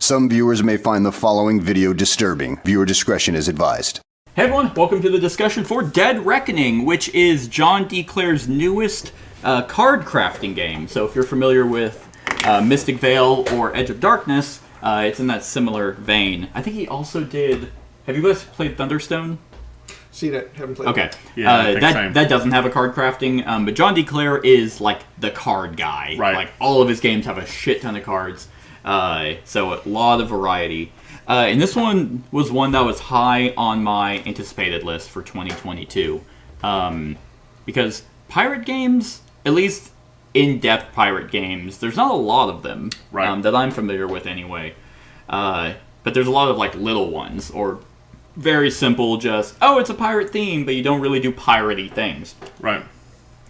Some viewers may find the following video disturbing. Viewer discretion is advised. Hey everyone, welcome to the discussion for Dead Reckoning, which is John D. Clare's newest card crafting game. So if you're familiar with Mystic Vale or Edge of Darkness, it's in that similar vein. I think he also did... Have you guys played Thunderstone? See that? Haven't played. Okay. Yeah, that doesn't have a card crafting, but John D. Clare is like the card guy. Right. Like all of his games have a shit ton of cards. So a lot of variety. And this one was one that was high on my anticipated list for 2022. Because pirate games, at least in-depth pirate games, there's not a lot of them that I'm familiar with anyway. But there's a lot of like little ones, or very simple, just, oh, it's a pirate theme, but you don't really do piratey things. Right.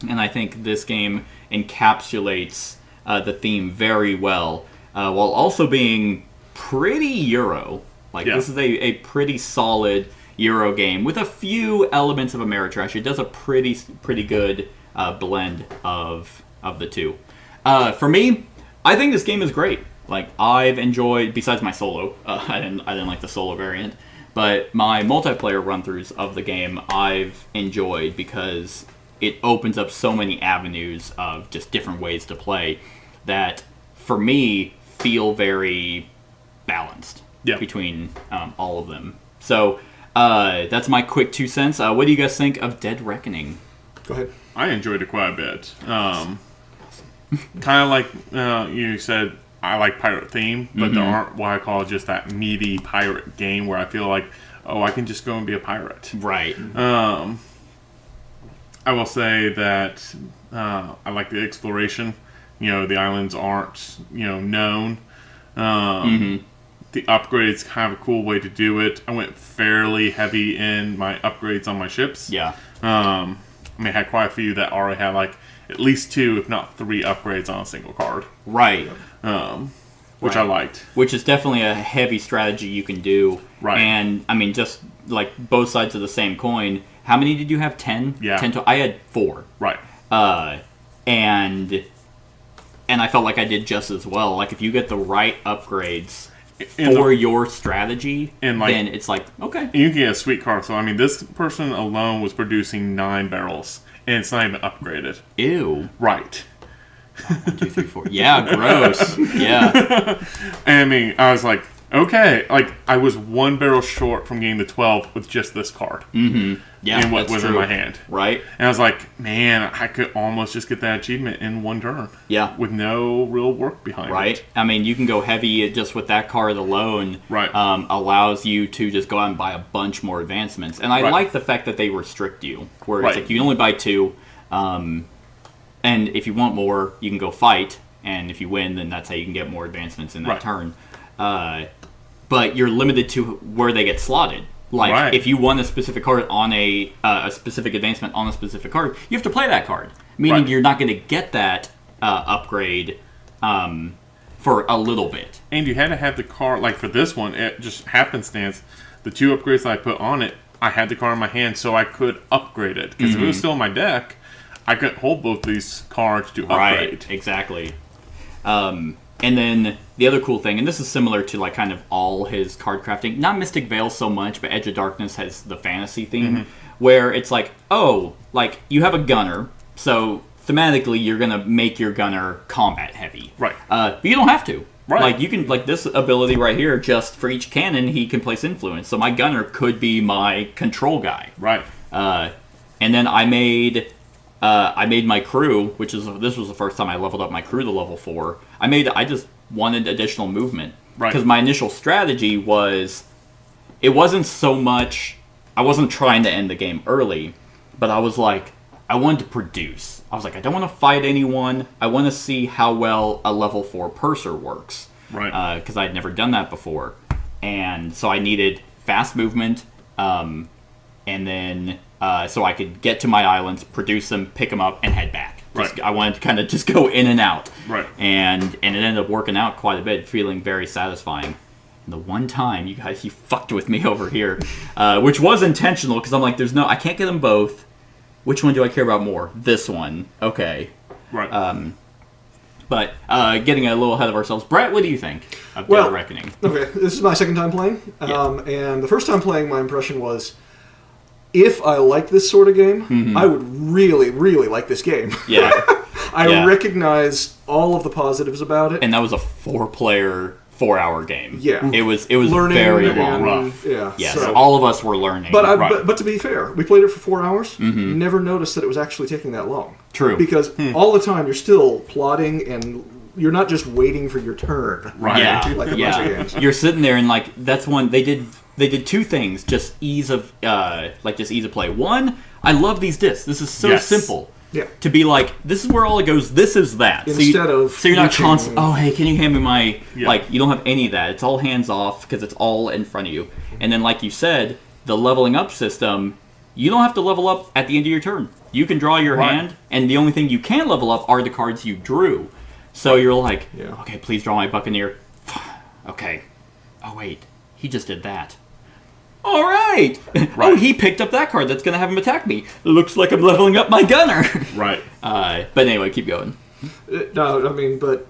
And I think this game encapsulates the theme very well, while also being pretty Euro. Like, This is a pretty solid Euro game with a few elements of Ameritrash. It does a pretty good blend of the two. For me, I think this game is great. Like, I've enjoyed, besides my solo, I didn't like the solo variant, but my multiplayer run-throughs of the game I've enjoyed because it opens up so many avenues of just different ways to play that, for me, feel very balanced between all of them. So that's my quick 2 cents. What do you guys think of Dead Reckoning? Go ahead. I enjoyed it quite a bit. Kind of like you said, I like pirate theme, but there aren't what I call just that meaty pirate game where I feel like, oh, I can just go and be a pirate. Right. I will say that I like the exploration. You know, the islands aren't, known. The upgrades kind of a cool way to do it. I went fairly heavy in my upgrades on my ships. Yeah. I had quite a few that already had like at least 2, if not 3 upgrades on a single card. Right. Which I liked. Which is definitely a heavy strategy you can do. Right. And, I mean, just like both sides of the same coin. How many did you have? 10? Yeah. 10 I had 4. Right. And I felt like I did just as well. Like, if you get the right upgrades for your strategy, and like, then it's like, okay. You can get a sweet card. So, I mean, this person alone was producing 9 barrels, and it's not even upgraded. Ew. Right. 1, 2, 3, 4. Yeah, gross. Yeah. And I mean, I was like, okay. Like, I was 1 barrel short from getting the 12 with just this card. Mm-hmm. Yeah, and what was in my hand. Right. And I was like, man, I could almost just get that achievement in 1 turn. Yeah. With no real work behind it. Right. I mean, you can go heavy just with that card alone. Right. Allows you to just go out and buy a bunch more advancements. And I like the fact that they restrict you. Where it's like, you can only buy 2. And if you want more, you can go fight. And if you win, then that's how you can get more advancements in that turn. But you're limited to where they get slotted. Like, if you want a specific card on a specific advancement on a specific card, you have to play that card. Meaning you're not going to get that upgrade for a little bit. And you had to have the card, like for this one, it just happenstance, the 2 upgrades that I put on it, I had the card in my hand so I could upgrade it. Because if it was still in my deck, I couldn't hold both these cards to upgrade. Right, exactly. And then the other cool thing, and this is similar to like kind of all his card crafting, not Mystic Vale so much, but Edge of Darkness has the fantasy theme, where it's like, oh, like you have a gunner, so thematically you're going to make your gunner combat heavy. Right. But you don't have to. Right. Like you can, like this ability right here, just for each cannon, he can place influence. So my gunner could be my control guy. Right. And then I made my crew, this was the first time I leveled up my crew to level 4. I just wanted additional movement. Right. Because my initial strategy was, it wasn't so much, I wasn't trying to end the game early, but I was like, I wanted to produce. I was like, I don't want to fight anyone. I want to see how well a level 4 purser works. Right. Because I'd never done that before. And so I needed fast movement, and then so I could get to my islands, produce them, pick them up, and head back. I wanted to kind of just go in and out. Right. And it ended up working out quite a bit, feeling very satisfying. And the one time you fucked with me over here, which was intentional, because I'm like, I can't get them both. Which one do I care about more? This one. Okay. Right. But getting a little ahead of ourselves, Brett, what do you think of Dead Reckoning? Okay, this is my second time playing, and the first time playing, my impression was, if I like this sort of game, I would really, really like this game. Yeah. I recognize all of the positives about it. And that was a 4-player, 4-hour game. Yeah. It was learning very and, rough. Yeah. Yes, So, all of us were learning. but to be fair, we played it for 4 hours. Never noticed that it was actually taking that long. True. Because all the time you're still plotting and you're not just waiting for your turn. Right. Yeah, Like a bunch of games. You're sitting there and like that's one they did 2 things, just ease of play. One, I love these discs. This is so simple. Yeah. To be like, this is where all it goes. This is that. Instead of so you're not reaching- constant. Oh, hey, can you hand me my Yeah. like? You don't have any of that. It's all hands off because it's all in front of you. And then, like you said, the leveling up system. You don't have to level up at the end of your turn. You can draw your hand, and the only thing you can level up are the cards you drew. So you're like, okay, please draw my Buccaneer. Okay. Oh wait, he just did that. All right. Oh, he picked up that card that's going to have him attack me. Looks like I'm leveling up my gunner. Right. But anyway, keep going. No, I mean, but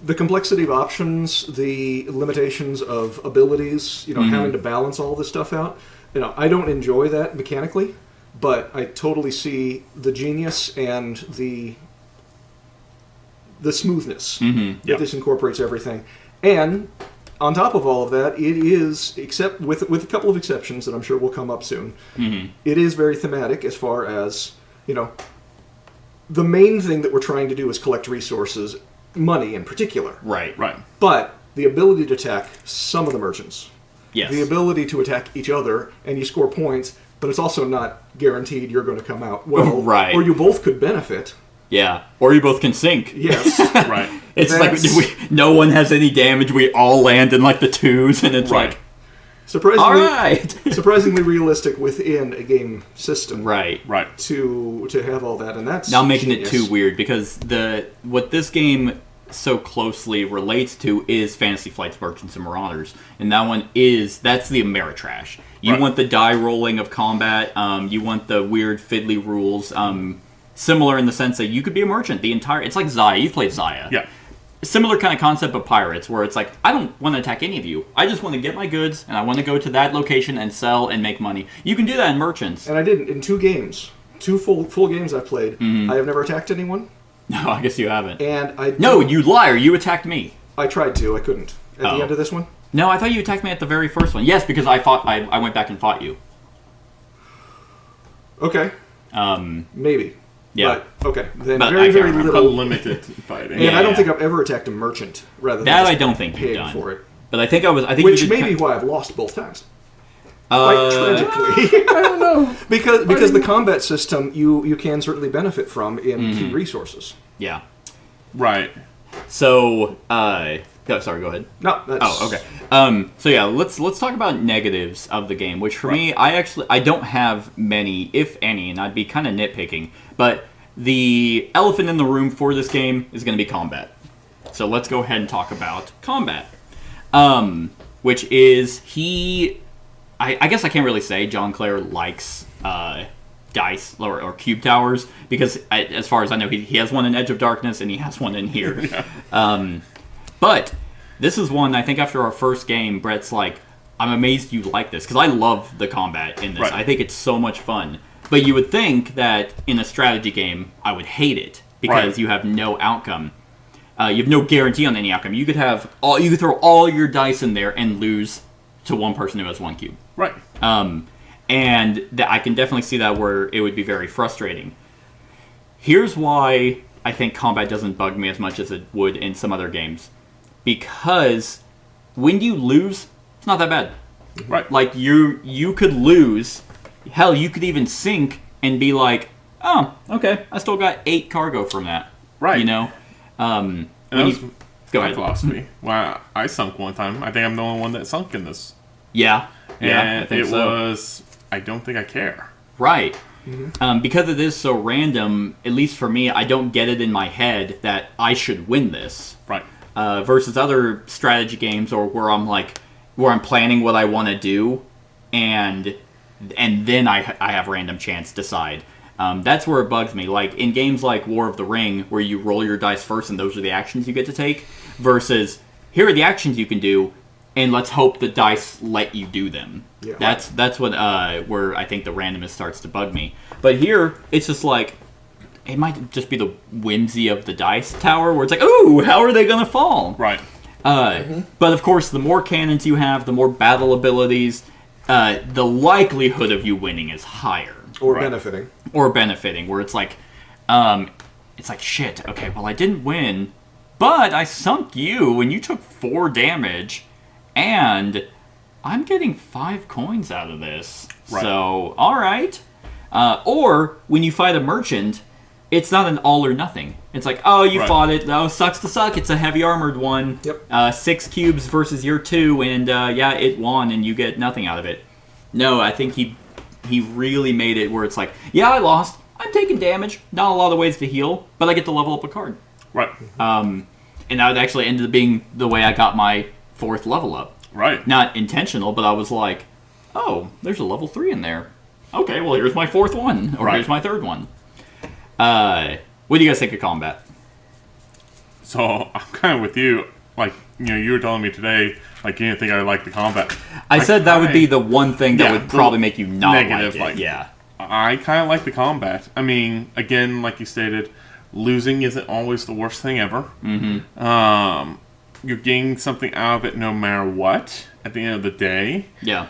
the complexity of options, the limitations of abilities, having to balance all this stuff out, I don't enjoy that mechanically, but I totally see the genius and the smoothness that this incorporates everything. And on top of all of that, it is, except with a couple of exceptions that I'm sure will come up soon, it is very thematic as far as, the main thing that we're trying to do is collect resources, money in particular. Right. Right. But the ability to attack some of the merchants. Yes. The ability to attack each other, and you score points, but it's also not guaranteed you're going to come out well. Right. Or you both could benefit. Yeah. Or you both can sink. Yes. Right. It's like no one has any damage. We all land in like the 2s, and it's like surprisingly realistic within a game system. Right. To have all that, and that's not making genius. it too weird because what this game so closely relates to is Fantasy Flight's Merchants and Marauders, and that's the Ameritrash. You want the die rolling of combat. You want the weird fiddly rules. Similar in the sense that you could be a merchant. It's like Xayah. You've played Xayah. Yeah. Similar kind of concept of pirates, where it's like, I don't want to attack any of you. I just want to get my goods, and I want to go to that location and sell and make money. You can do that in Merchants. And I did in 2 games. 2 full games I've played. I have never attacked anyone. No, I guess you haven't. And No, you liar. You attacked me. I tried to. I couldn't. At the end of this one? No, I thought you attacked me at the very first one. Yes, because I went back and fought you. Okay. Maybe. Yeah. But, okay. Then But very, I can't very remember. little. Limited fighting. And I don't think I've ever attacked a merchant rather than That just I don't think you've paying done. for it. But I think Which you did may be why I've lost both times. Uh, Quite tragically. I don't know. because the combat system you can certainly benefit from in key resources. Yeah. Right. So, sorry, go ahead. No, that's... Oh, okay. So yeah, let's talk about negatives of the game, which for me, I don't have many, if any, and I'd be kind of nitpicking, but the elephant in the room for this game is going to be combat. So let's go ahead and talk about combat. Which is, I guess I can't really say John Clare likes dice or cube towers, because as far as I know, he has one in Edge of Darkness and he has one in here. But this is one, I think after our first game, Brett's like, I'm amazed you like this, because I love the combat in this. I think it's so much fun. But you would think that in a strategy game, I would hate it, because you have no outcome. You have no guarantee on any outcome. You could throw all your dice in there and lose to one person who has 1 cube. Right. And I can definitely see that where it would be very frustrating. Here's why I think combat doesn't bug me as much as it would in some other games. Because when you lose, it's not that bad. Right. Like, you could lose. Hell, you could even sink and be like, oh, okay, I still got 8 cargo from that. Right. You know? And that was go my ahead. philosophy. Well, I sunk one time. I think I'm the only one that sunk in this. Yeah. And I think so. I don't think I care. Right. Because it is so random, at least for me, I don't get it in my head that I should win this. Right. Versus other strategy games or where I'm planning what I want to do, and then I have random chance decide. That's where it bugs me. Like, in games like War of the Ring, where you roll your dice first and those are the actions you get to take, versus, here are the actions you can do, and let's hope the dice let you do them. Yeah. That's what where I think the randomness starts to bug me. But here, it's just like, it might just be the whimsy of the dice tower, where it's like, ooh, how are they going to fall? Right. But of course, the more cannons you have, the more battle abilities, the likelihood of you winning is higher. Or benefiting. Or benefiting, where it's like, shit, okay, well, I didn't win, but I sunk you, and you took 4 damage, and I'm getting 5 coins out of this. Right. So, alright. Or, when you fight a merchant, it's not an all or nothing. It's like, oh, you fought it. Oh, sucks to suck. It's a heavy armored one. Yep. 6 cubes versus your 2, and yeah, it won, and you get nothing out of it. No, I think he really made it where it's like, yeah, I lost. I'm taking damage. Not a lot of ways to heal, but I get to level up a card. Right. And that actually ended up being the way I got my 4th level up. Right. Not intentional, but I was like, oh, there's a level 3 in there. Okay, well, here's my 4th one, or here's my 3rd one. What do you guys think of combat? So I'm kind of with you. Like, you were telling me today, like, you didn't think I liked the combat. I said that would be the one thing that would probably make you not negative, like it. Yeah. I kind of like the combat. I mean, again, like you stated, losing isn't always the worst thing ever. Mm-hmm. You're getting something out of it no matter what at the end of the day. Yeah.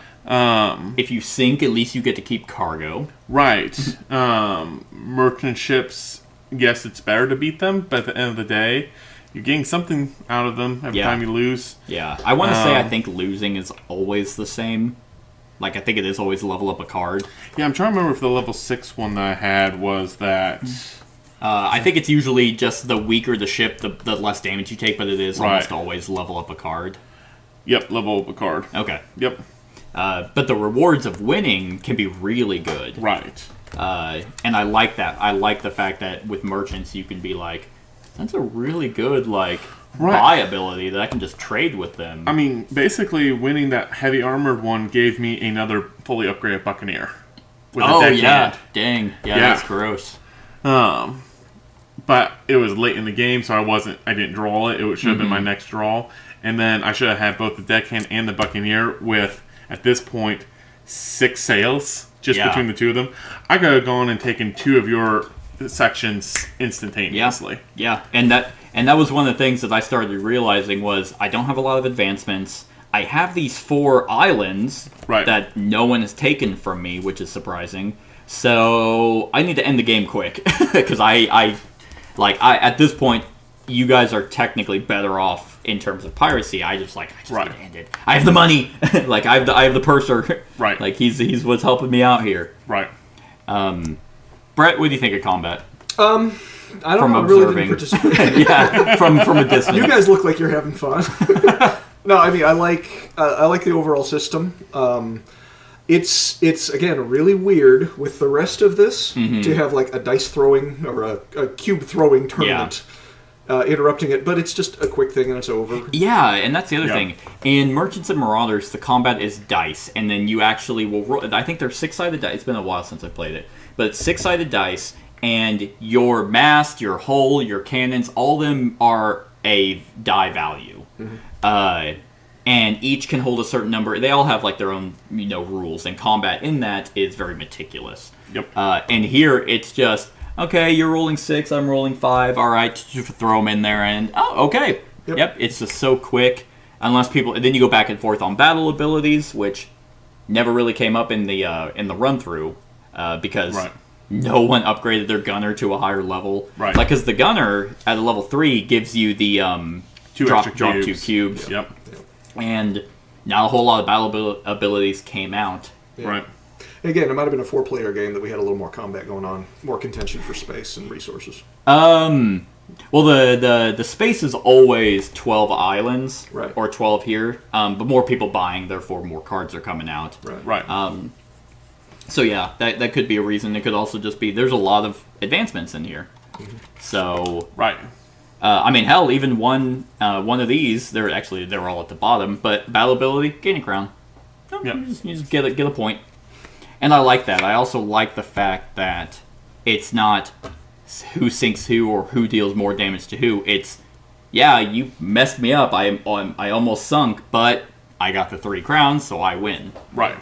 If you sink, at least you get to keep cargo. Right. Merchant ships, yes, it's better to beat them, but at the end of the day, you're getting something out of them every time you lose. Yeah. I want to say I think losing is always the same. Like, I think it is always level up a card. Yeah, I'm trying to remember if the level 6 one that I had was that... I think it's usually just the weaker the ship, the less damage you take, but it is almost always level up a card. Yep, level up a card. Okay. Yep. But the rewards of winning can be really good. Right. And I like that. I like the fact that with merchants you can be like, that's a really good, like, buy ability that I can just trade with them. I mean, basically, winning that heavy armored one gave me another fully upgraded Buccaneer. With a deckhand. Dang. Yeah, that's gross. But it was late in the game, so I didn't draw it. It should have been my next draw. And then I should have had both the deckhand and the Buccaneer with, at this point, 6 sails just between the two of them. I could have gone and taken 2 of your sections instantaneously. Yeah. And that was one of the things that I started realizing was I don't have a lot of advancements. I have these 4 islands that no one has taken from me, which is surprising. So I need to end the game quick because I at this point, you guys are technically better off in terms of piracy. I just need to end it. I have the money. Like I have the purser. Right. Like he's what's helping me out here. Right. Brett, what do you think of combat? I don't know. I really didn't participate. Yeah, from a distance. You guys look like you're having fun. No, I mean I like the overall system. It's again really weird with the rest of this to have like a dice throwing or a cube throwing tournament interrupting it, but it's just a quick thing and it's over. Yeah, and that's the other thing. In Merchants and Marauders, the combat is dice, and then you actually will roll. I think they're 6-sided dice. It's been a while since I played it, but it's 6-sided dice, and your mast, your hull, your cannons, all of them are a die value. And each can hold a certain number. They all have like their own, rules. And combat in that is very meticulous. Yep. And here it's just, okay, you're rolling 6, I'm rolling 5. All right, throw them in there, and okay. Yep. It's just so quick. Unless people, and then you go back and forth on battle abilities, which never really came up in the run through, because no one upgraded their gunner to a higher level. Right. Like, because the gunner at a level 3 gives you the drop 2 cubes. Yep. And not a whole lot of battle abilities came out. Yeah. Right. Again, it might have been a 4-player game that we had a little more combat going on, more contention for space and resources. Well, the space is always 12 islands, or 12 here, but more people buying, therefore more cards are coming out. Right. So yeah, that could be a reason. It could also just be there's a lot of advancements in here. So I mean, hell, even one of these, they're all at the bottom, but battle ability, gain a crown. You just get a point. And I like that. I also like the fact that it's not who sinks who or who deals more damage to who. It's, yeah, you messed me up. I almost sunk, but I got the 3 crowns, so I win. Right.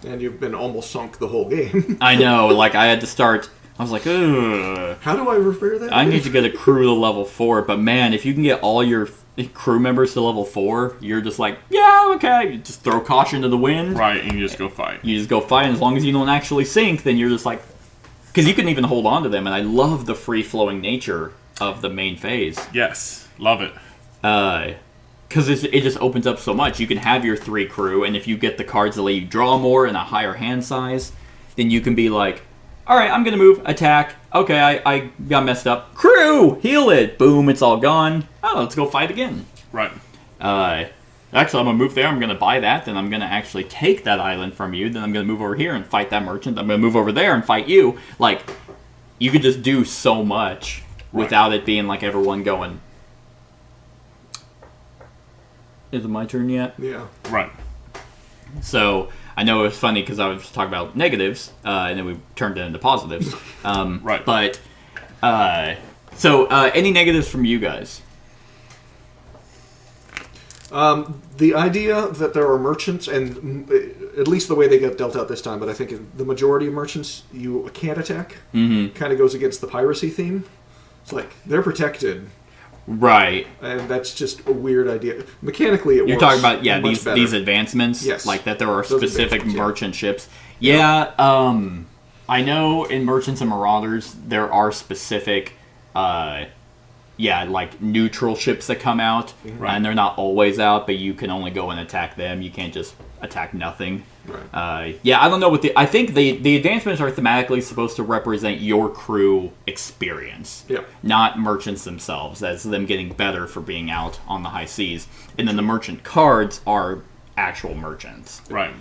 And you've been almost sunk the whole game. I know, like, I had to start... I was like, ugh. How do I repair that? I need to get a crew to level 4, but man, if you can get all your crew members to level 4, you're just like, yeah, okay. You just throw caution to the wind. Right, and you just go fight. You just go fight, and as long as you don't actually sink, then you're just like... Because you can even hold on to them, and I love the free-flowing nature of the main phase. Yes, love it. Because it just opens up so much. You can have your 3 crew, and if you get the cards that let you draw more and a higher hand size, then you can be like, all right, I'm going to move, attack. Okay, I got messed up. Crew, heal it. Boom, it's all gone. Oh, let's go fight again. Right. Actually, I'm going to move there. I'm going to buy that. Then I'm going to actually take that island from you. Then I'm going to move over here and fight that merchant. I'm going to move over there and fight you. Like, you could just do so much without it being like everyone going, is it my turn yet? Yeah. Right. So I know it was funny because I was talking about negatives, and then we turned it into positives. Right. But so any negatives from you guys? The idea that there are merchants, and at least the way they get dealt out this time, but I think the majority of merchants you can't attack, kind of goes against the piracy theme. It's like, they're protected. Right. And that's just a weird idea. Mechanically, it works. You're talking about, much better. these advancements? Yes. Like that there are Those specific advancements, yeah. merchant ships? Yeah, I know in Merchants and Marauders there are specific, like neutral ships that come out, and they're not always out, but you can only go and attack them. You can't just attack nothing. Right. I don't know what I think the advancements are thematically supposed to represent your crew experience, not merchants themselves, as them getting better for being out on the high seas. And then the merchant cards are actual merchants. Right.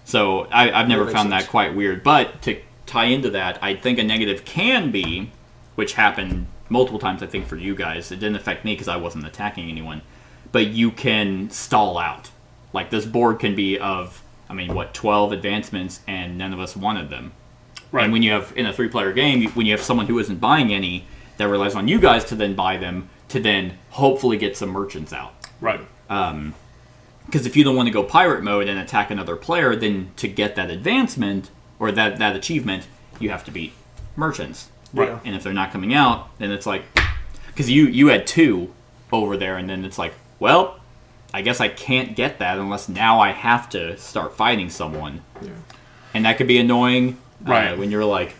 So I've never makes found sense. that quite weird. But to tie into that, I think a negative can be, which happened multiple times I think for you guys. It didn't affect me because I wasn't attacking anyone. But you can stall out. Like, this board can be of, 12 advancements, and none of us wanted them. Right. And when you have, in a 3-player game, when you have someone who isn't buying any, that relies on you guys to then buy them, to then hopefully get some merchants out. Right. Because if you don't want to go pirate mode and attack another player, then to get that advancement, or that achievement, you have to beat merchants. Right. And if they're not coming out, then it's like... Because you had 2 over there, and then it's like, well... I guess I can't get that unless now I have to start fighting someone. Yeah. And that could be annoying when you're like...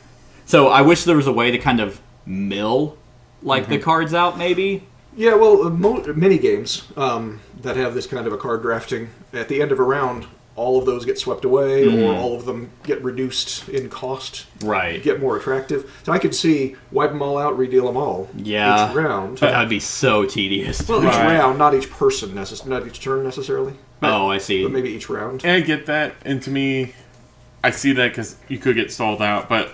So I wish there was a way to kind of mill the cards out, maybe. Yeah, well, many games that have this kind of a card drafting, at the end of a round, all of those get swept away, or all of them get reduced in cost. Right. Get more attractive. So I could see wipe them all out, redeal them all. Yeah. Each round. That would be so tedious. Well, each round, not each person, not each turn necessarily. Oh, I see. But maybe each round. And I get that, and to me, I see that because you could get stalled out, but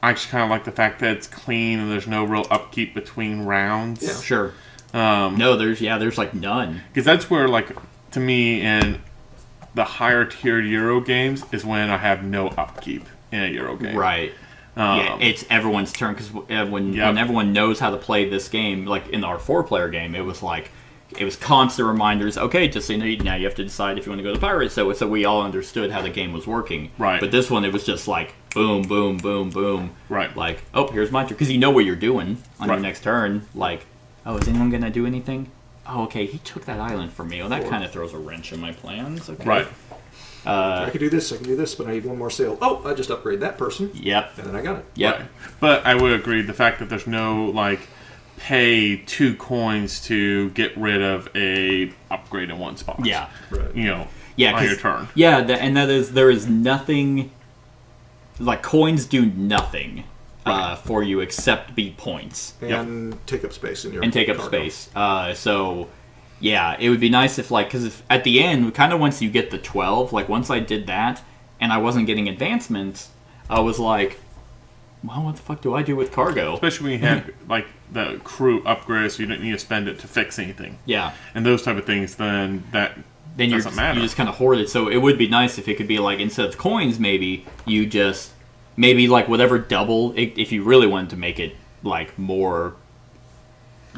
I actually kind of like the fact that it's clean and there's no real upkeep between rounds. Yeah. Sure. No, there's like none. Because that's where, to me, in the higher tiered Euro games is when I have no upkeep in a Euro game. Right. It's everyone's turn, because when everyone knows how to play this game, like in our 4-player game, it was constant reminders. Okay, just so you know, now you have to decide if you want to go to pirate. So we all understood how the game was working. Right. But this one, it was just like boom, boom, boom, boom. Right. Like, oh, here's my turn, because you know what you're doing on your next turn. Like, oh, is anyone gonna do anything? Oh, okay, he took that island from me. Oh, that kind of throws a wrench in my plans. Okay. Right. I could do this, but I need one more sale. Oh, I just upgrade that person. Yep. And then I got it. Yep. Right. But I would agree, the fact that there's no, pay 2 coins to get rid of a upgrade in one spot. Yeah. Right. Yeah, on your turn. Yeah, there is nothing... coins do nothing for you except be points. And take up space in your And take up cargo. space. So, yeah, it would be nice if, because if at the end, kind of once you get the 12, once I did that, and I wasn't getting advancements, I was like, well, what the fuck do I do with cargo? Especially when you have, the crew upgrade, so you don't need to spend it to fix anything. Yeah. And those type of things, then that doesn't matter. You just kind of hoard it. So it would be nice if it could be instead of coins, maybe you just maybe like whatever double, if you really wanted to make it like more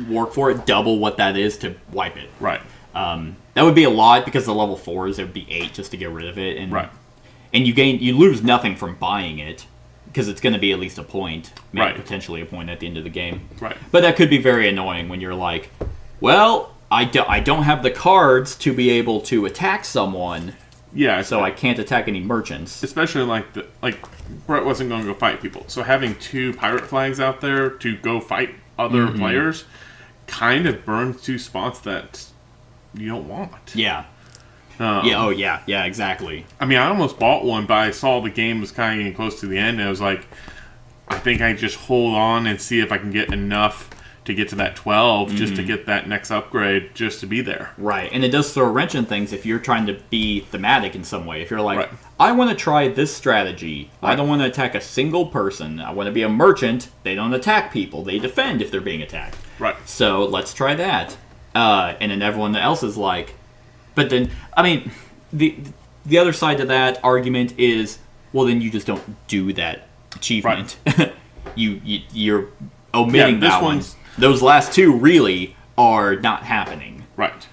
work for it, double what that is to wipe it. Right. That would be a lot because the level 4s, it would be 8 just to get rid of it. And, Right. And you lose nothing from buying it because it's going to be at least a point, maybe Right. potentially a point at the end of the game. Right. But that could be very annoying when you're like, well, I don't have the cards to be able to attack someone, Yeah. so I can't attack any merchants. Especially like Brett wasn't going to go fight people, so having 2 pirate flags out there to go fight other players kind of burns 2 spots that you don't want. Yeah. Yeah, exactly. I mean, I almost bought one, but I saw the game was kind of getting close to the end, and I was like, I think I just hold on and see if I can get enough to get to that 12 just to get that next upgrade just to be there. Right, and it does throw a wrench in things if you're trying to be thematic in some way. If you're like, Right. I want to try this strategy. I Right. don't want to attack a single person. I want to be a merchant. They don't attack people. They defend if they're being attacked. Right. So let's try that. And then everyone else is like, but then, I mean, the other side to that argument is, well, then you just don't do that achievement. Right. you're omitting this that one. one's... Those last 2 really are not happening. Right.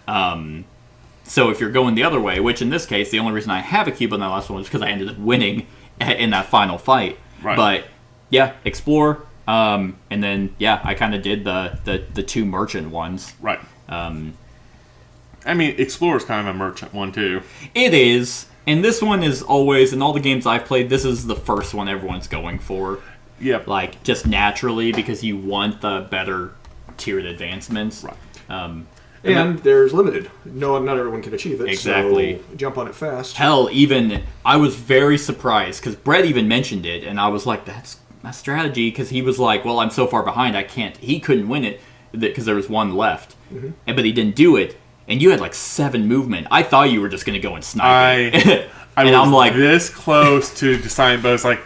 So if you're going the other way, which in this case, the only reason I have a cube on that last one was because I ended up winning in that final fight. Right. But yeah, explore, and then yeah, I kind of did the 2 merchant ones. Right. I mean, Explorer's kind of a merchant one, too. It is, and this one is always, in all the games I've played, this is the first one everyone's going for. Yep. Like, just naturally, because you want the better tiered advancements. Right. And there's limited. Not everyone can achieve it. Exactly. So jump on it fast. Hell, even, I was very surprised, because Brett even mentioned it, and I was like, that's my strategy, because he was like, well, I'm so far behind, he couldn't win it, because there was 1 left. But he didn't do it. And you had like 7 movement. I thought you were just going to go and snipe it. I and was I'm like, this close to deciding, but it's like,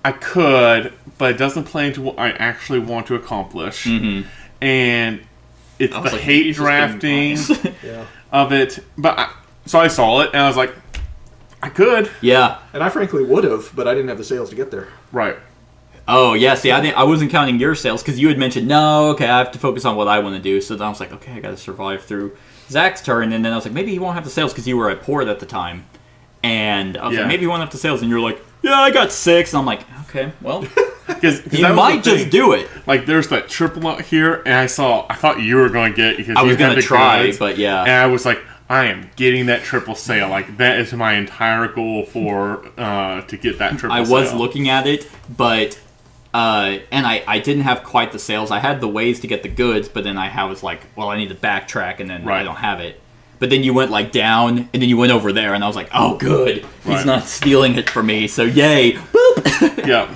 I could, but it doesn't play into what I actually want to accomplish. And it's the like, hate drafting Yeah. of it. But so I saw it, and I was like, I could. yeah. And I frankly would have, but I didn't have the sales to get there. Right. Oh, yeah, see, I wasn't counting your sales, because you had mentioned, no, okay, I have to focus on what I want to do. So then I was like, okay, I got to survive through Zach's turn. And then I was like, maybe he won't have the sales, because you were at port at the time. And I was like, maybe he won't have the sales. And you're like, yeah, I got 6. And I'm like, okay, well, you might just do it. Like, there's that triple out here, and I thought you were going to get it because I you was going had to the try, goods, but yeah. and I was like, I am getting that triple sale. Like, that is my entire goal for to get that triple sale. I was looking at it, but and I didn't have quite the sales. I had the ways to get the goods, but then I was like, well, I need to backtrack, and then I don't have it. But then you went like down, and then you went over there, and I was like, oh, good. He's not stealing it from me, so yay. Boop. Yeah.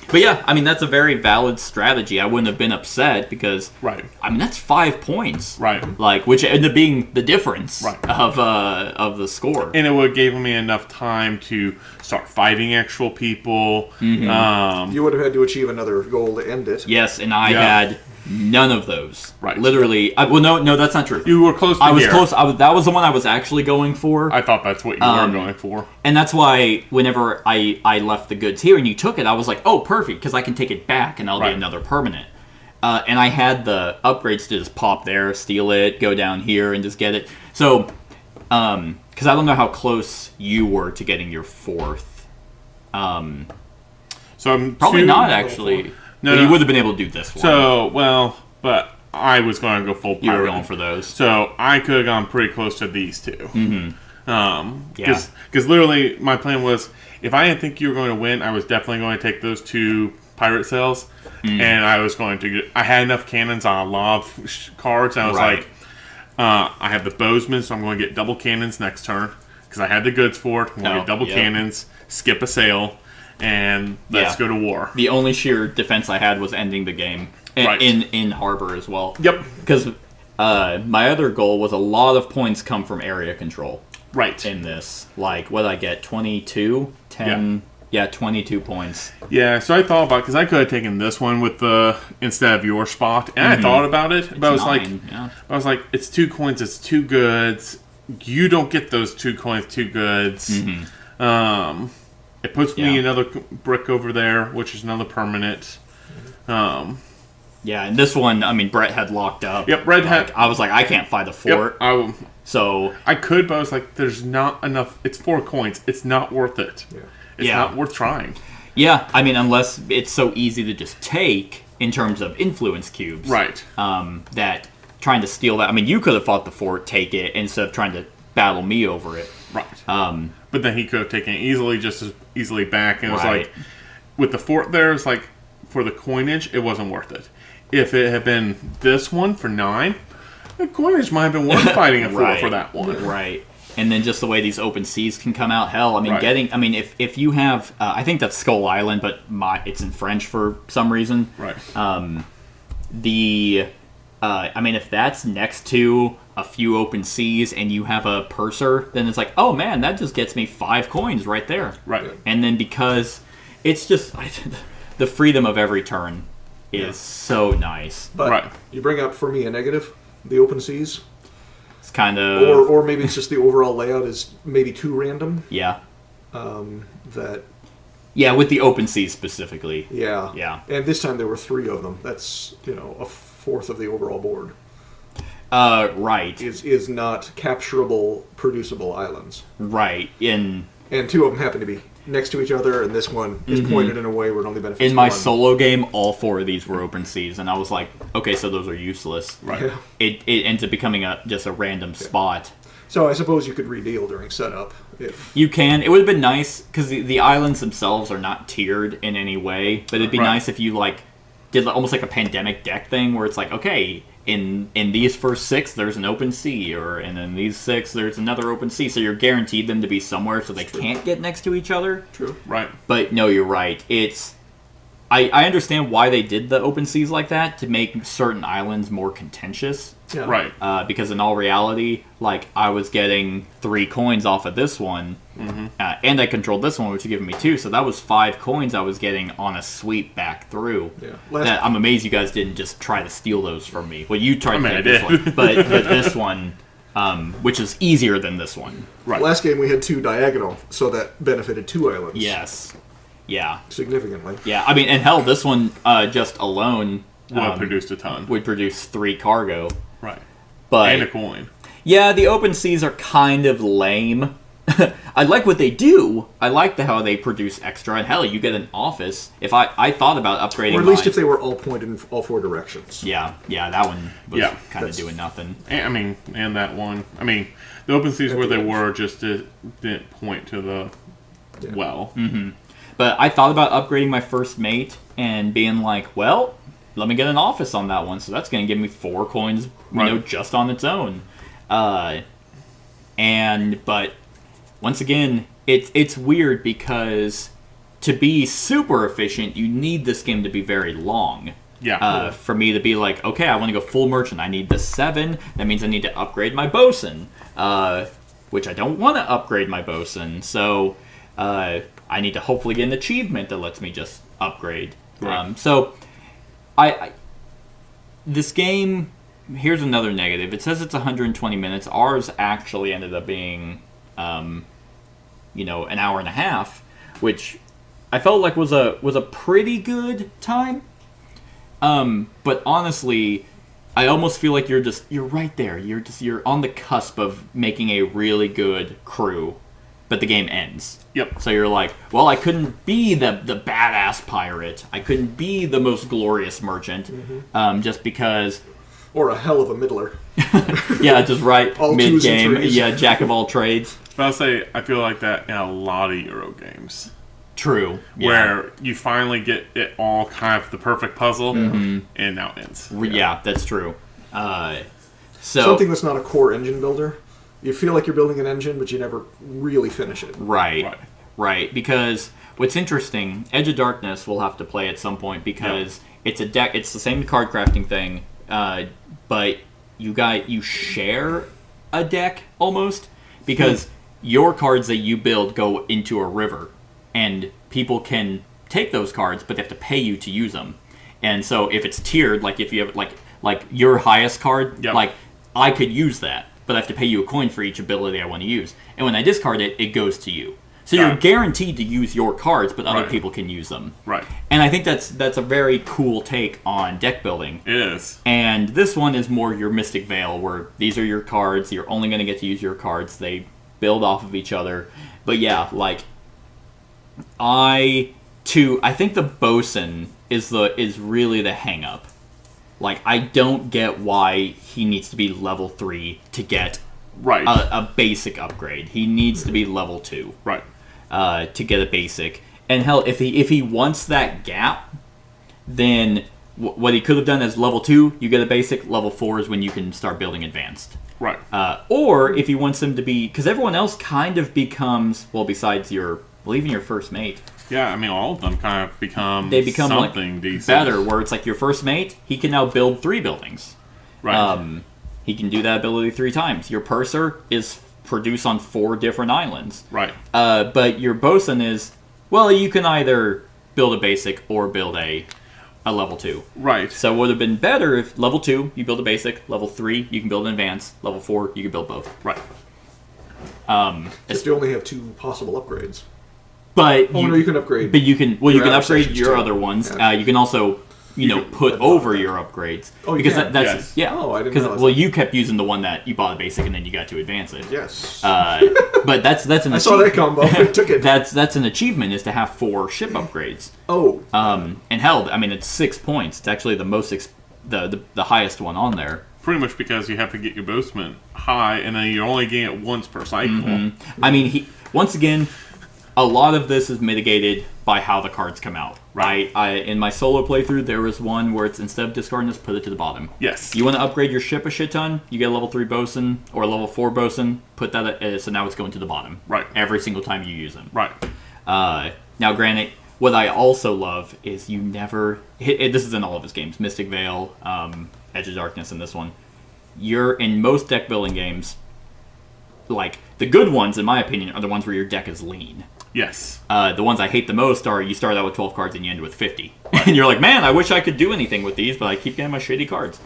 But yeah, I mean, that's a very valid strategy. I wouldn't have been upset because, Right. I mean, that's 5 points. Right. Like, which ended up being the difference Right. of the score. And it would have given me enough time to start fighting actual people. You would have had to achieve another goal to end it. Yes, and I had none of those. Right. Literally. Well, no, that's not true. You were close to I was here. close. That was the one I was actually going for. I thought that's what you were going for. And that's why whenever I left the goods here and you took it, I was like, oh, perfect, because I can take it back and that'll be another permanent. And I had the upgrades to just pop there, steal it, go down here, and just get it. So, because I don't know how close you were to getting your 4th. So I'm Probably not, actually. No, But you would have been able to do this one. So, well, but I was going to go full pirate. You were going for those. So I could have gone pretty close to these 2. Yeah. Because literally my plan was, if I didn't think you were going to win, I was definitely going to take those 2 pirate sales, and I was going to get. I had enough cannons on a lot of cards, and I was like, I have the bowsman, so I'm going to get double cannons next turn because I had the goods for it. I'm going to get double cannons, skip a sale, and let's go to war. The only sheer defense I had was ending the game in Harbor as well. Yep. Because my other goal was a lot of points come from area control. Right. In this. Like, what did I get? 22? 10? Yeah, 22 points. Yeah, so I thought about, because I could have taken this one with the, instead of your spot, and I thought about it, but I was like, it's 2 coins, it's 2 goods, you don't get those 2 coins, 2 goods, It puts me Yeah. another brick over there, which is another permanent. Yeah, and this one, I mean, Brett had locked up. Yep, Brett had. I was like, I can't find the fort. Yep, So I could, but I was like, there's not enough. It's 4 coins. It's not worth it. Yeah. It's Yeah. not worth trying. yeah, I mean, unless it's so easy to just take in terms of influence cubes. Right. That trying to steal that. I mean, you could have fought the fort, take it instead of trying to battle me over it. Right. But then he could have taken it easily, just as easily back. And it was Right. like, with the fort there, it's like, for the coinage, it wasn't worth it. If it had been this one for 9, the coinage might have been worth fighting it Right. for that one. Right. And then just the way these open seas can come out. Hell, I mean, Right. if you have, I think that's Skull Island, but it's in French for some reason. Right. I mean, if that's next to a few open seas and you have a purser, then it's like, oh man, that just gets me 5 coins right there. Right. And then because it's just the freedom of every turn is so nice. But Right. you bring up for me a negative, the open seas, It's kind of or maybe it's just the overall layout is maybe too random. yeah, That with the open seas specifically. yeah. Yeah. And this time there were 3 of them. That's a fourth of the overall board. Right, Is not capturable, producible islands, right. and 2 of them happen to be next to each other, and this one is pointed in a way where it only benefits In my one. solo game, all 4 of these were open seas, and I was like, okay, so those are useless. Right. Yeah. It ends up becoming just a random spot. So I suppose you could redeal during setup if You can. It would have been nice because the islands themselves are not tiered in any way. But it'd be Right. nice if you did almost like a pandemic deck thing where it's like, okay, in these first 6 there's an open sea, and in these 6 there's another open sea. So you're guaranteed them to be somewhere so they can't get next to each other. true. Right. But no, you're right. I understand why they did the open seas like that to make certain islands more contentious. Yeah. Right. Because in all reality, I was getting 3 coins off of this one, and I controlled this one, which was giving me 2, so that was 5 coins I was getting on a sweep back through. Yeah. That I'm amazed you guys didn't just try to steal those from me. Well, you tried to I get this did. one, but this one, which is easier than this one. Right. Last game we had 2 diagonal, so that benefited 2 islands. Yes. Yeah. Significantly. Yeah. I mean, and hell, this one just alone Well, it produced a ton. would produce 3 cargo. Right. But And a coin. yeah, the open seas are kind of lame. I like what they do. I like how they produce extra. And hell, you get an office. If I thought about upgrading, Or at least mine. if they were all pointed in all 4 directions. Yeah, that one was Yeah, kind of that's- doing nothing. And that one. I mean, the open seas At where the they edge. were just didn't point to the well. But I thought about upgrading my first mate and being like, well, let me get an office on that one. So that's going to give me 4 coins, Right. just on its own. But once again, it's weird because to be super efficient, you need this game to be very long. Yeah. For me to be like, okay, I want to go full merchant. I need the 7. That means I need to upgrade my bosun, which I don't want to upgrade my bosun. So I need to hopefully get an achievement that lets me just upgrade. Right. So this game, here's another negative. It says it's 120 minutes. Ours actually ended up being, an hour and a half, which I felt like was a pretty good time. But honestly, I almost feel like you're right there. You're on the cusp of making a really good crew, but the game ends. Yep. So you're like, well, I couldn't be the badass pirate. I couldn't be the most glorious merchant, just because. Or a hell of a middler. Yeah, just right All mid twos and game. threes. Yeah, jack of all trades. But I'll say I feel like that in a lot of Euro games. True. Yeah. Where you finally get it all kind of the perfect puzzle, and now it ends. Yeah, that's true. So Something that's not a core engine builder. You feel like you're building an engine, but you never really finish it. Right. Because what's interesting, Edge of Darkness we'll have to play at some point because it's a deck. It's the same card crafting thing, but you share a deck almost because your cards that you build go into a river, and people can take those cards, but they have to pay you to use them. And so if it's tiered, like if you have like your highest card, like I could use that, but I have to pay you a coin for each ability I want to use. And when I discard it, it goes to you. So you're guaranteed to use your cards, but other people can use them. Right. And I think that's a very cool take on deck building. It is. And this one is more your Mystic Veil, where these are your cards. You're only going to get to use your cards. They build off of each other. But yeah, like, I think the bosun is really the hang-up. Like, I don't get why he needs to be level 3 to get a basic upgrade. He needs to be level 2. Right. To get a basic. And hell, if he wants that gap, then what he could have done is level 2, you get a basic. Level 4 is when you can start building advanced. Right. Or if he wants them to be... Because everyone else kind of becomes... Well, besides even your first mate. Yeah, I mean, all of them kind of become something like decent. Better, where it's like your first mate, he can now build 3 buildings. Right. He can do that ability 3 times. Your purser is produced on 4 different islands. Right. But your bosun is, well, you can either build a basic or build a level 2. Right. So it would have been better if level 2, you build a basic, level 3, you can build an advanced, level 4, you can build both. Right. Just you only have 2 possible upgrades. But you can upgrade. But you can upgrade your too. other ones. Yeah. You can also put over your upgrades. Oh, you because can? that's Yes. yeah. Oh, I didn't realize Well, that. you kept using the one that you bought a basic and then you got to advance it. Yes. But that's an I saw that combo. I took it. That's an achievement, is to have 4 ship upgrades. Oh. And hell, I mean, it's 6 points. It's actually the most the highest one on there. Pretty much because you have to get your boatman high, and then you're only getting it once per cycle. Mm-hmm. I mean, once again, a lot of this is mitigated by how the cards come out, right? In my solo playthrough, there was one where it's, instead of discarding this, put it to the bottom. Yes. You want to upgrade your ship a shit ton, you get a level 3 bosun or a level 4 bosun, put that so now it's going to the bottom. Right. Every single time you use them. Right. Now, granted, what I also love is you never... this is in all of his games. Mystic Veil, Edge of Darkness, and this one. You're in most deck building games, like, the good ones, in my opinion, are the ones where your deck is lean. Yes. The ones I hate the most are you start out with 12 cards and you end with 50. And you're like, man, I wish I could do anything with these, but I keep getting my shitty cards.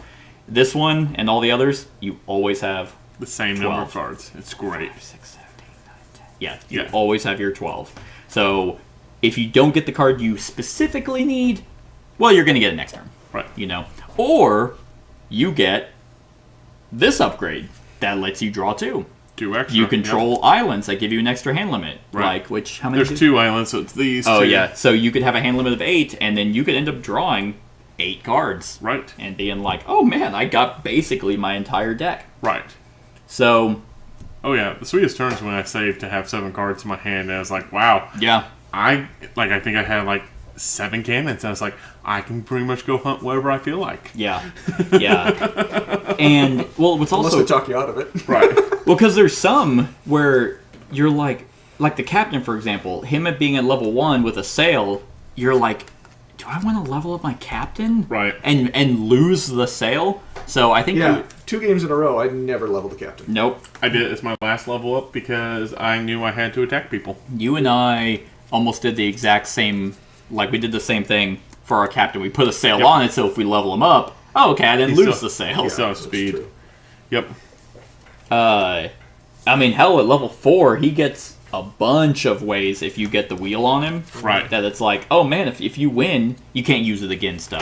This one and all the others, you always have The same 12. number of cards. It's great. 5, 6, 7, 8, 9, 10. Yeah, you Yeah. always have your 12. So if you don't get the card you specifically need, well, you're going to get it next turn. Right. Or you get this upgrade that lets you draw 2. 2 extra. You control islands that give you an extra hand limit. Right. Like, how many? There's 2 islands, so it's these Oh, 2. yeah. So you could have a hand limit of 8, and then you could end up drawing 8 cards. Right. And being like, oh, man, I got basically my entire deck. Right. So, Oh, yeah. The sweetest turns when I saved to have 7 cards in my hand, and I was like, wow. yeah. I think I had, 7 cannons, and I was like, I can pretty much go hunt whatever I feel like. Yeah. Yeah. And, well, what's Unless also... they talk you out of it. Right. Well, because there's some where you're like the captain, for example, him at being at level 1 with a sail, you're like, do I want to level up my captain? Right. And lose the sail? So I think... Yeah. 2 games in a row, I never leveled the captain. Nope. I did it as my last level up because I knew I had to attack people. You and I almost did the exact same... Like, we did the same thing for our captain. We put a sail on it, so if we level him up, oh, okay, I didn't lose the sail. He still has that's speed. true. Yep. I mean, hell, at level 4, he gets a bunch of ways if you get the wheel on him. Right. That it's like, oh man, if you win, you can't use it against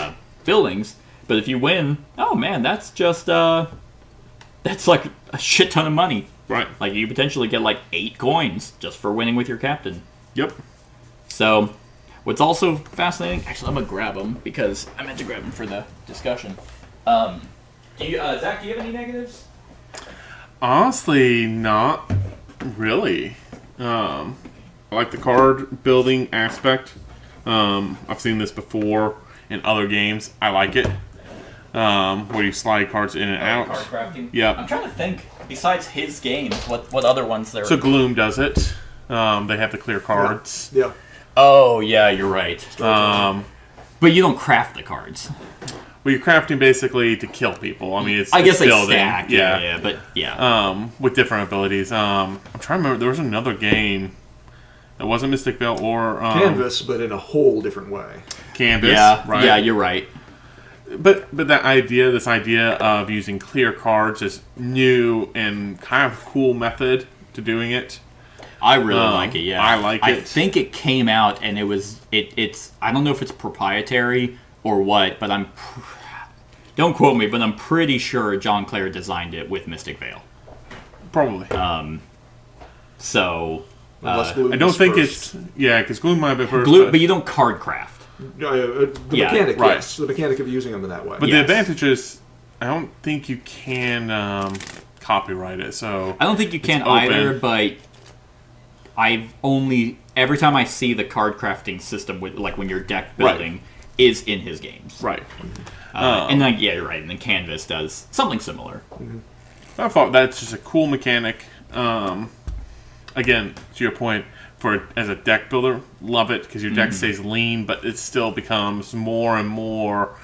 buildings, but if you win, oh man, that's just, that's like a shit ton of money. Right. Like, you potentially get like 8 coins just for winning with your captain. Yep. So, what's also fascinating, actually, I'm gonna grab them because I meant to grab them for the discussion. Zach, do you have any negatives? Honestly, not really. I like the card building aspect. I've seen this before in other games. I like it. Where you slide cards in and out. Card crafting? Yep. I'm trying to think, besides his games, what other ones there So are? Gloom does it. They have the clear cards. Yeah. Oh, yeah, you're right. But you don't craft the cards. Well, you're crafting basically to kill people. I mean, I guess it's they building. stack. Yeah, but yeah. With different abilities. I'm trying to remember. There was another game that wasn't Mystic Veil or Canvas, but in a whole different way. Canvas. Yeah, right? yeah, you're right. But this idea of using clear cards is new and kind of cool method to doing it. I really like it. Yeah, I like it. I think it came out and it's. I don't know if it's proprietary or what, but don't quote me, but I'm pretty sure John Clare designed it with Mystic Vale. Probably. So I don't think it's because Gloom might be first. but you don't card craft. The mechanic, right. yes, the mechanic of using them in that way. But Yes. the advantage is, I don't think you can copyright it. So I don't think you can open. either, but every time I see the card crafting system with like when you're deck building is in his games. Right. And then you're right, and then Canvas does something similar. I thought that's just a cool mechanic. Again, to your point, as a deck builder, love it because your deck stays lean, but it still becomes more and more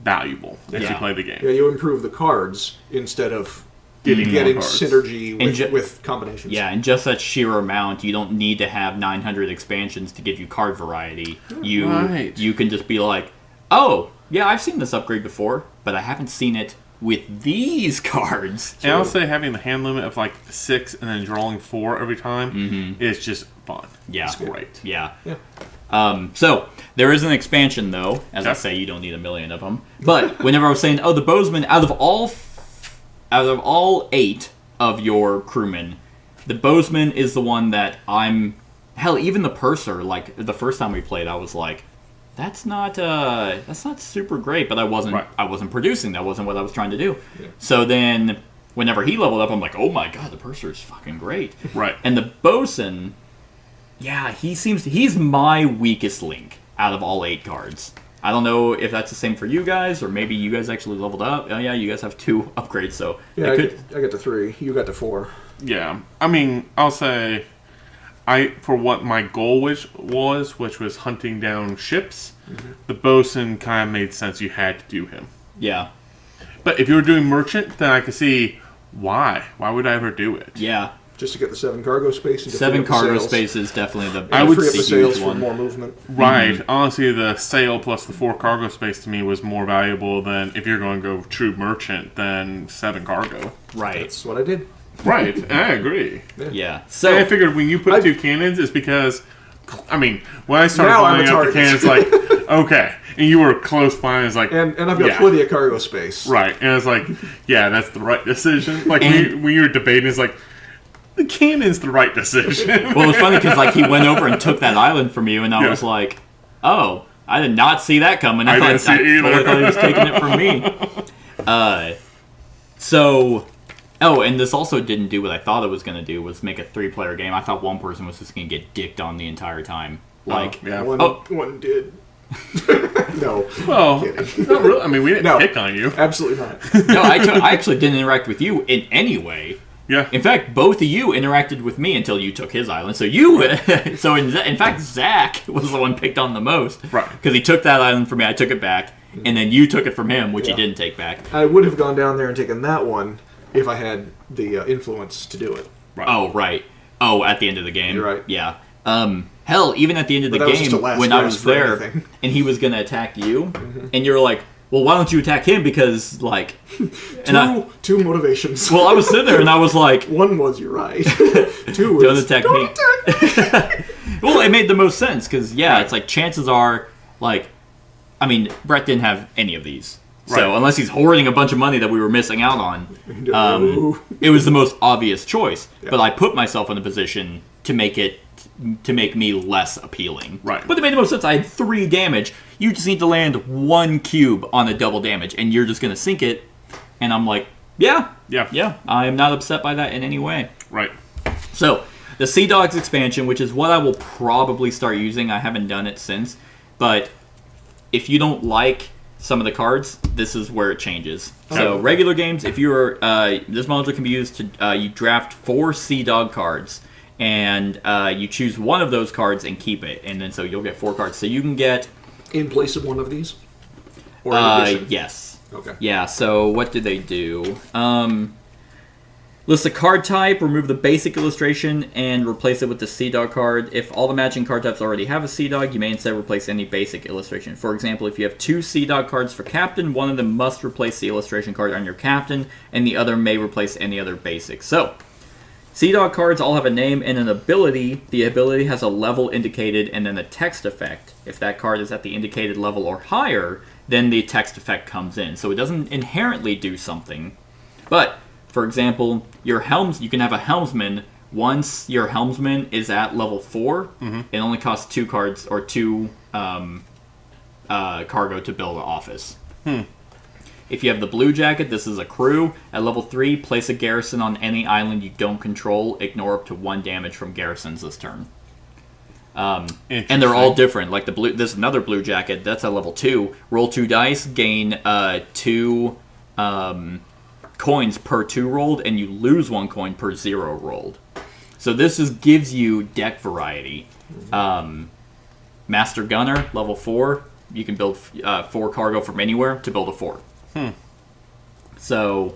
valuable as you play the game. Yeah, you improve the cards instead of Getting cards. synergy And with combinations. Yeah, and just that sheer amount, you don't need to have 900 expansions to give you card variety. You can just be like, oh, yeah, I've seen this upgrade before, but I haven't seen it with these cards. And I'll say having the hand limit of like 6 and then drawing 4 every time is just fun. Yeah. It's great. Yeah. So, there is an expansion, though. As I say, you don't need a million of them. But whenever I was saying, the Bozeman, out of all 8 of your crewmen, the Bozeman is the one that hell, even the Purser, like, the first time we played, I was like, that's not super great, but I wasn't producing. That wasn't what I was trying to do. Yeah. So then, whenever he leveled up, I'm like, oh my god, the Purser is fucking great. Right. And the Bosun, yeah, he's my weakest link out of all 8 cards. I don't know if that's the same for you guys, or maybe you guys actually leveled up. Oh yeah, you guys have 2 upgrades, so yeah, I got to 3. You got to 4. Yeah, I mean, I'll say, for what my goal which was hunting down ships, the bosun kind of made sense. You had to do him. Yeah. But if you were doing merchant, then I could see why. Why would I ever do it? Yeah. Just to get the 7 cargo space. And 7 cargo sails. space is definitely the I would free up the huge sails for one. more movement. Right. Honestly, the sail plus the 4 cargo space to me was more valuable than if you're going to go true merchant than 7 cargo. Right. That's what I did. Right. I agree. Yeah. So So I figured when you put 2 cannons, it's because, I mean, when I started Now I'm flying a out the target. cannons, like, okay, and you were close by, it's like, And I've got plenty of cargo space. right, and it's like, yeah, that's the right decision. Like when you were debating, it's like, the cannon's the right decision. well, it's funny because like he went over and took that island from you, and I was like, oh, I did not see that coming. I didn't see it either. totally thought he was taking it from me. And this also didn't do what I thought it was going to do, was make a 3-player game. I thought one person was just going to get dicked on the entire time. Like, yeah. One did. No. Well, not really. I mean, we didn't pick on you. Absolutely not. no, I actually didn't interact with you in any way. Yeah. In fact, both of you interacted with me until you took his island. So in fact, Zach was the one picked on the most. Right. Because he took that island from me, I took it back, and then you took it from him, which he didn't take back. I would have gone down there and taken that one if I had the influence to do it. Right. Oh, right. Oh, at the end of the game. You're right. Yeah. Hell, even at the end of the But that was just game, a last when I gasp was for there, anything. and he was going to attack you, and you're like, well, why don't you attack him? Because, like... Two motivations. Well, I was sitting there, and I was like... One was, you're right. 2 Don't is, attack don't me. attack me. Well, it made the most sense, because, it's like, chances are, like... I mean, Brett didn't have any of these. So, Right. unless he's hoarding a bunch of money that we were missing out on, No. it was the most obvious choice. Yeah. But I put myself in a position to make me less appealing. Right. But it made the most sense. I had 3 damage. You just need to land 1 cube on a double damage, and you're just going to sink it. And I'm like, yeah. I am not upset by that in any way. Right. So, the Sea Dogs expansion, which is what I will probably start using. I haven't done it since. But if you don't like some of the cards, this is where it changes. So, regular games, if you're... this module can be used to... you draft 4 Sea Dog cards. And you choose one of those cards and keep it. And then so you'll get 4 cards. So you can get... In place of one of these? Or in addition? Yes. Okay. Yeah, so what did they do? List a card type, remove the basic illustration, and replace it with the Sea Dog card. If all the matching card types already have a Sea Dog, you may instead replace any basic illustration. For example, if you have 2 Sea Dog cards for Captain, one of them must replace the illustration card on your Captain, and the other may replace any other basic. So, Sea Dog cards all have a name and an ability. The ability has a level indicated and then a text effect. If that card is at the indicated level or higher, then the text effect comes in. So it doesn't inherently do something. But, for example, you can have a helmsman. Once your helmsman is at level 4, it only costs 2 cards or 2 cargo to build an office. If you have the Blue Jacket, this is a crew. At level 3, place a garrison on any island you don't control. Ignore up to 1 damage from garrisons this turn. And they're all different. Like there's another Blue Jacket, that's at level 2. Roll 2 dice, gain 2 coins per 2 rolled, and you lose 1 coin per 0 rolled. So this gives you deck variety. Master Gunner, level 4. You can build 4 cargo from anywhere to build a fort. So,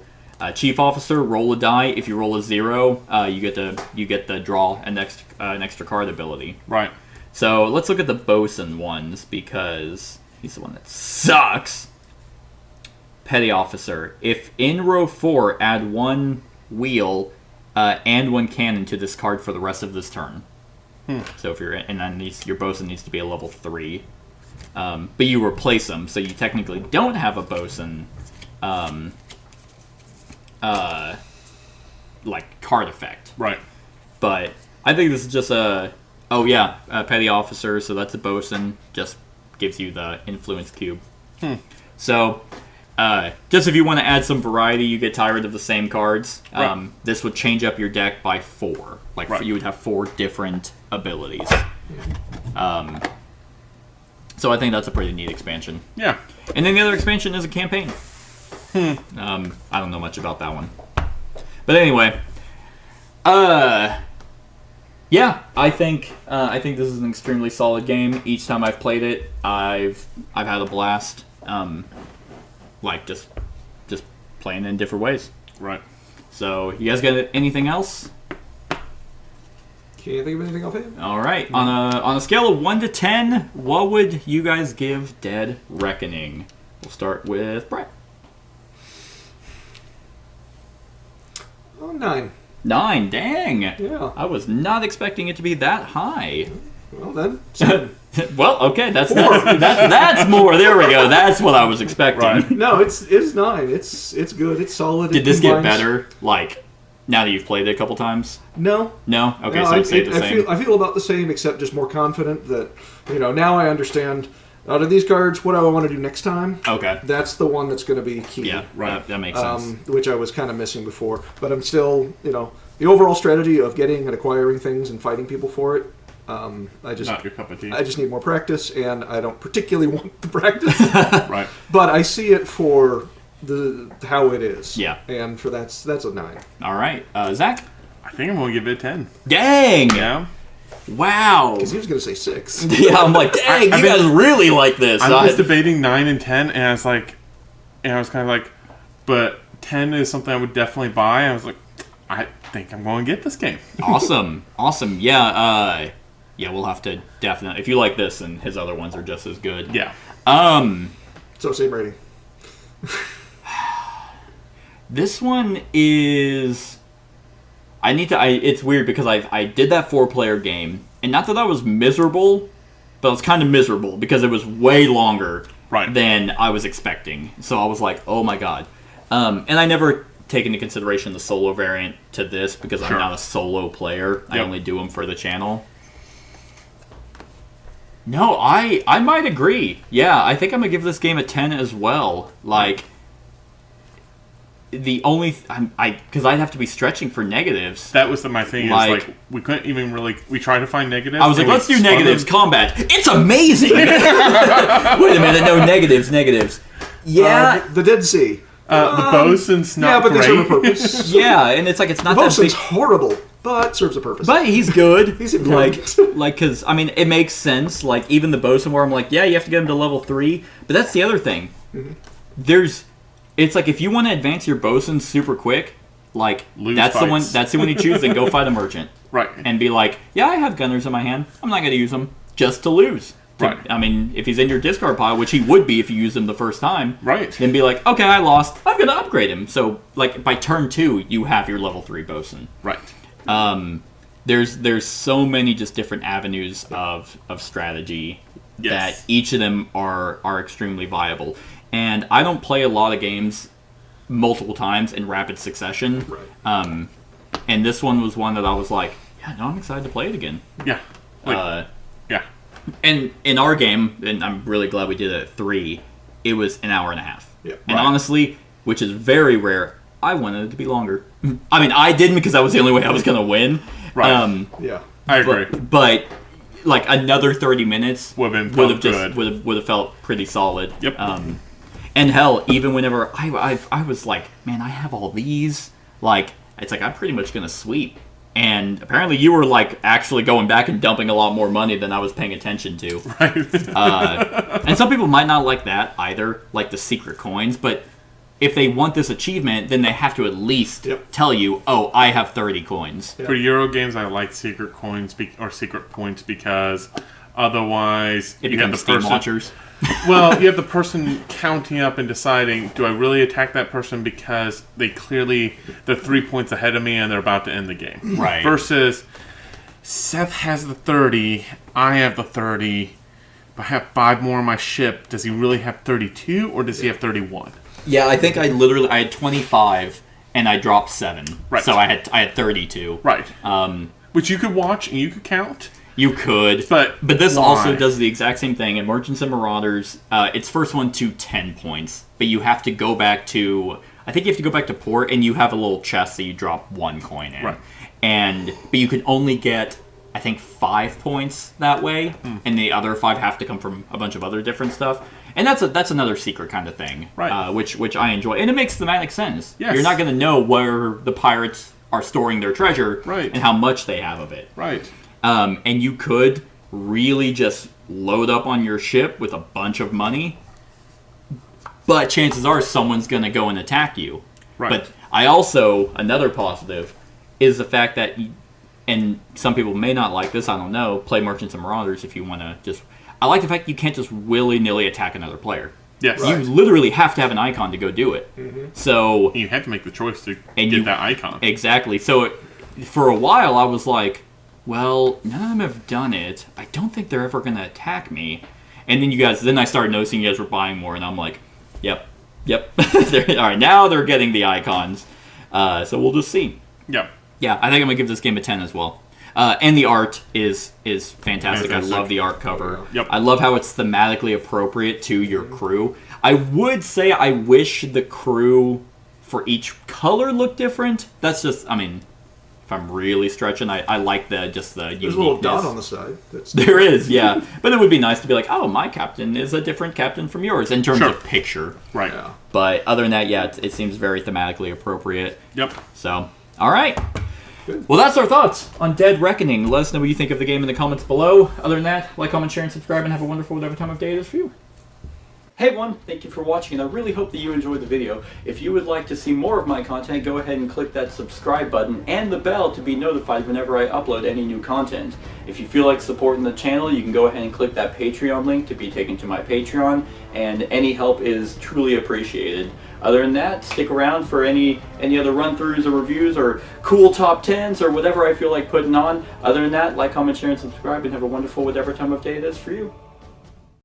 Chief Officer, roll a die. If you roll a 0, you get to draw an extra card ability. Right. So let's look at the Bosun ones because he's the one that sucks. Petty Officer. If in row 4, add 1 wheel and 1 cannon to this card for the rest of this turn. So if your Bosun needs to be a level 3. But you replace them, so you technically don't have a Bosun like card effect. Right. But I think this is just a Petty Officer, so that's a Bosun, just gives you the influence cube. So just if you want to add some variety, you get tired of the same cards. Right. This would change up your deck by 4. Like right. You would have 4 different abilities. So I think that's a pretty neat expansion. Yeah. And then the other expansion is a campaign. I don't know much about that one. But anyway, yeah, I think this is an extremely solid game. Each time I've played it, I've had a blast. Like just playing in different ways. Right. So you guys got anything else? Can't think of anything else. All right. On a scale of 1 to 10, what would you guys give Dead Reckoning? We'll start with Brett. 9. 9. Dang. Yeah. I was not expecting it to be that high. Well then. 7. Well, okay, that's more. There we go. That's what I was expecting. Right. No, it's 9. It's good. It's solid. Did this get better? Like now that you've played it a couple times? No. No. Okay, No, so it stayed the same. I feel about the same, except just more confident that now I understand. Out of these cards, what do I want to do next time? Okay. That's the one that's going to be key. Yeah, right. That makes sense. Which I was kind of missing before. But I'm still, the overall strategy of getting and acquiring things and fighting people for it, not your cup of tea. I just need more practice, and I don't particularly want the practice. Right. But I see it for how it is. Yeah. And for that's a 9. All right. Zach? I think I'm going to give it a 10. Dang! Yeah. Wow. Because he was going to say 6. Yeah, I'm like, dang, you guys really like this. I was debating 9 and 10, and I was kind of like, but 10 is something I would definitely buy. I was like, I think I'm going to get this game. Awesome. Yeah, we'll have to definitely, if you like this, and his other ones are just as good. Yeah. So same rating. This one is... it's weird because I did that 4-player game, and not that I was miserable, but I was kind of miserable because it was way longer than I was expecting. So I was like, oh my god. And I never take into consideration the solo variant to this because I'm not a solo player. Yep. I only do them for the channel. No, I might agree. Yeah, I think I'm going to give this game a 10 as well. Like... The only because I'd have to be stretching for negatives. That was my thing. Is we couldn't even really. We tried to find negatives. I was like, let's do negatives. Combat. It's amazing. Wait a minute. No negatives. Yeah. The Dead Sea. The bosun's not but great. they serve a purpose. Yeah, and it's like it's not the that bosun's big. horrible, but serves a purpose. But he's good. He's important. Because it makes sense. Like even the bosun, where I'm like, yeah, you have to get him to level 3. But that's the other thing. Mm-hmm. It's like if you want to advance your bosun super quick, like that's the one you choose. Then go fight a merchant, right? And be like, yeah, I have gunners in my hand. I'm not going to use them just to lose. Right. I mean, if he's in your discard pile, which he would be if you used him the first time, right? Then be like, okay, I lost. I'm going to upgrade him. So like by turn 2, you have your level 3 bosun, right? There's so many just different avenues of strategy that each of them are extremely viable. And I don't play a lot of games multiple times in rapid succession. Right. And this one was one that I was like, yeah, no, I'm excited to play it again. Yeah. Yeah. And in our game, and I'm really glad we did it at 3, it was an hour and a half. Yeah. And honestly, which is very rare, I wanted it to be longer. I mean, I didn't because that was the only way I was going to win. Right. Yeah. I agree. But like another 30 minutes would have felt pretty solid. Yep. And hell, even whenever I was like, man, I have all these, like, it's like I'm pretty much gonna sweep. And apparently you were like actually going back and dumping a lot more money than I was paying attention to. Right. And some people might not like that either, like the secret coins, but if they want this achievement, then they have to at least tell you, oh, I have 30 coins. Yep. For Euro games, I like secret coins or secret points because otherwise It you have the becomes Steam person. launchers. Well, you have the person counting up and deciding, do I really attack that person because they're 3 points ahead of me and they're about to end the game. Right. Versus Seth has the 30, I have the 30, but I have 5 more on my ship. Does he really have 32 or does he have 31? Yeah, I think I had 25 and I dropped 7. Right. So I had 32. Right. Which you could watch and you could count. You could, but this why? also does the exact same thing in Merchants and Marauders. It's first one to 10 points, but you have to go back to, I think you have to go back to port, and you have a little chest that you drop 1 coin in. Right. But you can only get, I think, 5 points that way, and the other 5 have to come from a bunch of other different stuff. And that's another secret kind of thing, right? Which I enjoy, and it makes thematic sense. Yes. You're not going to know where the pirates are storing their treasure, right, and how much they have of it, right. And you could really just load up on your ship with a bunch of money, but chances are someone's going to go and attack you. Right. But I also, another positive, is the fact that, and some people may not like this, I don't know, play Merchants and Marauders if you want to just... I like the fact you can't just willy-nilly attack another player. Yes. You literally have to have an icon to go do it. Mm-hmm. So... You have to make the choice to get that icon. Exactly. So for a while I was like, well, none of them have done it. I don't think they're ever going to attack me. And then I started noticing you guys were buying more, and I'm like, yep. All right, now they're getting the icons. So we'll just see. Yep. Yeah, I think I'm going to give this game a 10 as well. And the art is fantastic. I love the art cover. Yep. I love how it's thematically appropriate to your crew. I would say I wish the crew for each color looked different. That's just, I mean... If I'm really stretching, I like the uniqueness. There's a little dot on the side. There is, yeah. But it would be nice to be like, oh, my captain is a different captain from yours in terms of picture. Right. Yeah. But other than that, yeah, it seems very thematically appropriate. Yep. So, all right. Good. Well, that's our thoughts on Dead Reckoning. Let us know what you think of the game in the comments below. Other than that, like, comment, share, and subscribe, and have a wonderful whatever time of day it is for you. Hey everyone, thank you for watching, and I really hope that you enjoyed the video. If you would like to see more of my content, go ahead and click that subscribe button and the bell to be notified whenever I upload any new content. If you feel like supporting the channel, you can go ahead and click that Patreon link to be taken to my Patreon, and any help is truly appreciated. Other than that, stick around for any other run-throughs or reviews or cool top 10s or whatever I feel like putting on. Other than that, like, comment, share, and subscribe, and have a wonderful whatever time of day it is for you.